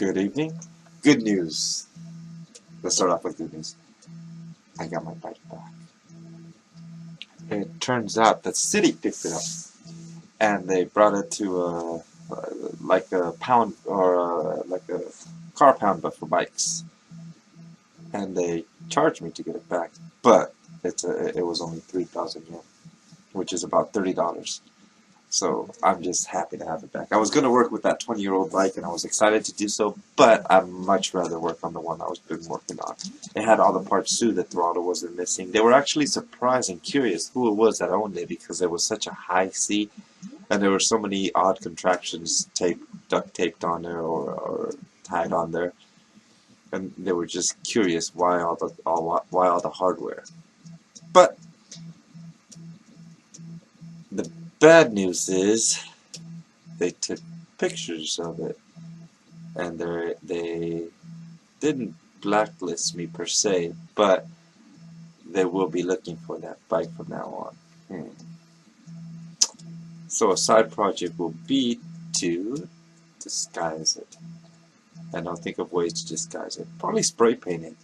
Good evening. Good news. Let's start off with good news. I got my bike back. It turns out the city picked it up, and they brought it to like a pound or like a car pound, but for bikes. And they charged me to get it back, but it was only 3,000 yen, which is about $30. So I'm just happy to have it back. I was going to work with that 20-year-old bike, and I was excited to do so, but I'd much rather work on the one I was been working on. It had all the parts too. The throttle wasn't missing. They were actually surprised and curious who it was that owned it because there was such a high seat, and there were so many odd contraptions duct taped on there or tied on there, and they were just curious why all the hardware. But the bad news is they took pictures of it, and they didn't blacklist me per se, but they will be looking for that bike from now on. So a side project will be to disguise it, and I'll think of ways to disguise it. Probably spray paint it,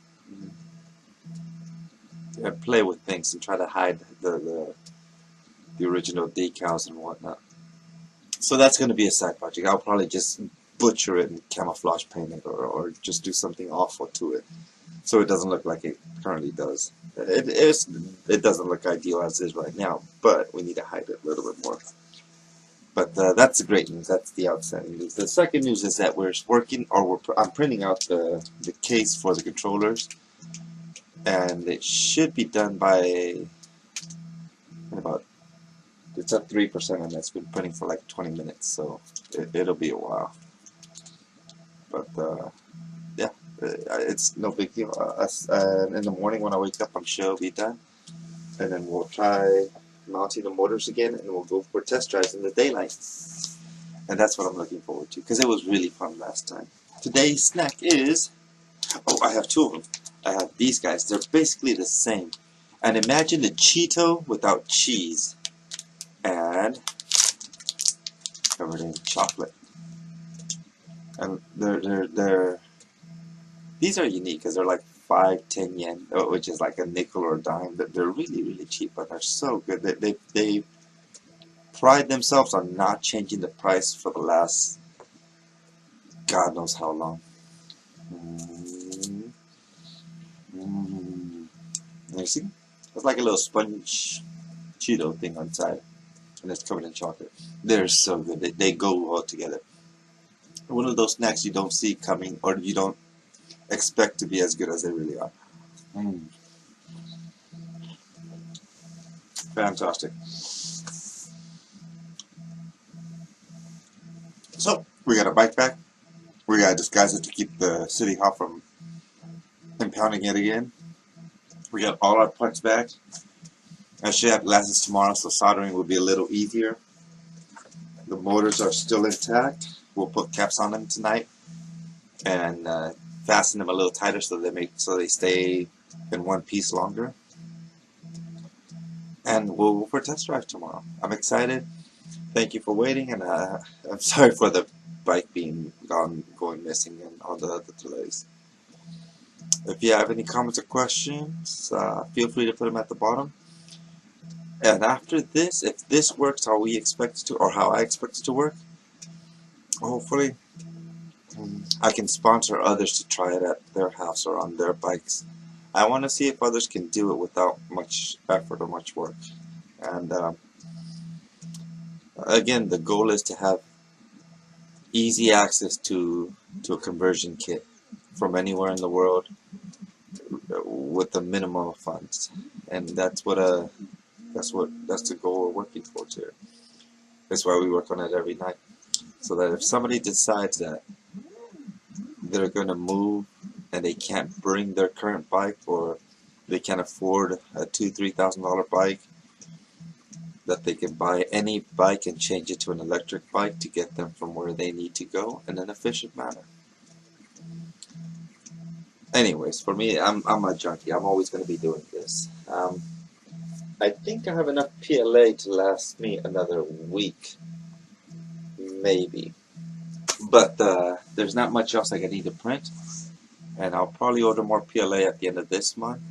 and play with things and try to hide the original decals and whatnot. So that's going to be a side project. I'll probably just butcher it and camouflage paint it, or just do something awful to it, so it doesn't look like it currently does. It doesn't look ideal as is right now, but we need to hide it a little bit more. But that's the great news. That's the outstanding news. The second news is that we're working, or I'm printing out the case for the controllers, and it should be done by about. It's at 3%, and it's been printing for like 20 minutes, so it'll be a while. But yeah, it's no big deal. In the morning when I wake up, I'm sure it'll be done, and then we'll try mounting the motors again, and we'll go for test drives in the daylight. And that's what I'm looking forward to, because it was really fun last time. Today's snack is, I have two of them. I have these guys. They're basically the same. And imagine the Cheeto without cheese, and covered in chocolate. And these are unique because they're like 5-10 yen, which is like a nickel or a dime. They're really, really cheap, but they're so good. They pride themselves on not changing the price for the last God knows how long. You see? It's like a little sponge Cheeto thing on side, and it's covered in chocolate. They're so good. They go all together. One of those snacks you don't see coming, or you don't expect to be as good as they really are. Fantastic. So, we got a bike back. We got to disguise it to keep the city hall from impounding it again. We got all our parts back. I should have glasses tomorrow, so soldering will be a little easier. The motors are still intact. We'll put caps on them tonight and fasten them a little tighter so they stay in one piece longer. And we'll go for a test drive tomorrow. I'm excited. Thank you for waiting, and I'm sorry for the bike being going missing and all the other delays. If you have any comments or questions, feel free to put them at the bottom. And after this, if this works how we expect it to, or how I expect it to work, hopefully I can sponsor others to try it at their house or on their bikes. I want to see if others can do it without much effort or much work. And again, the goal is to have easy access to a conversion kit from anywhere in the world with the minimum of funds. And that's the goal we're working towards here. That's why we work on it every night. So that if somebody decides that they're going to move and they can't bring their current bike, or they can't afford a $2,000-3,000 bike, that they can buy any bike and change it to an electric bike to get them from where they need to go in an efficient manner. Anyways, for me, I'm a junkie. I'm always going to be doing this. I think I have enough PLA to last me another week, maybe. But there's not much else I need to print, and I'll probably order more PLA at the end of this month,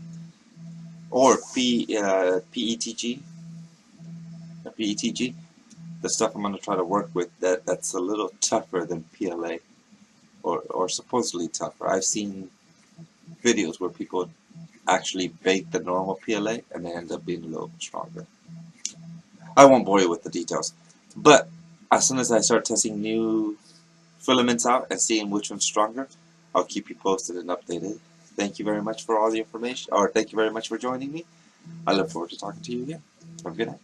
or PETG, PETG. The stuff I'm going to try to work with that's a little tougher than PLA, or supposedly tougher. I've seen videos where people actually bake the normal PLA and they end up being a little bit stronger. I won't bore you with the details, but as soon as I start testing new filaments out and seeing which one's stronger, I'll keep you posted and updated. Thank you very much for all the information, or thank you very much for joining me. I look forward to talking to you again. Have a good night.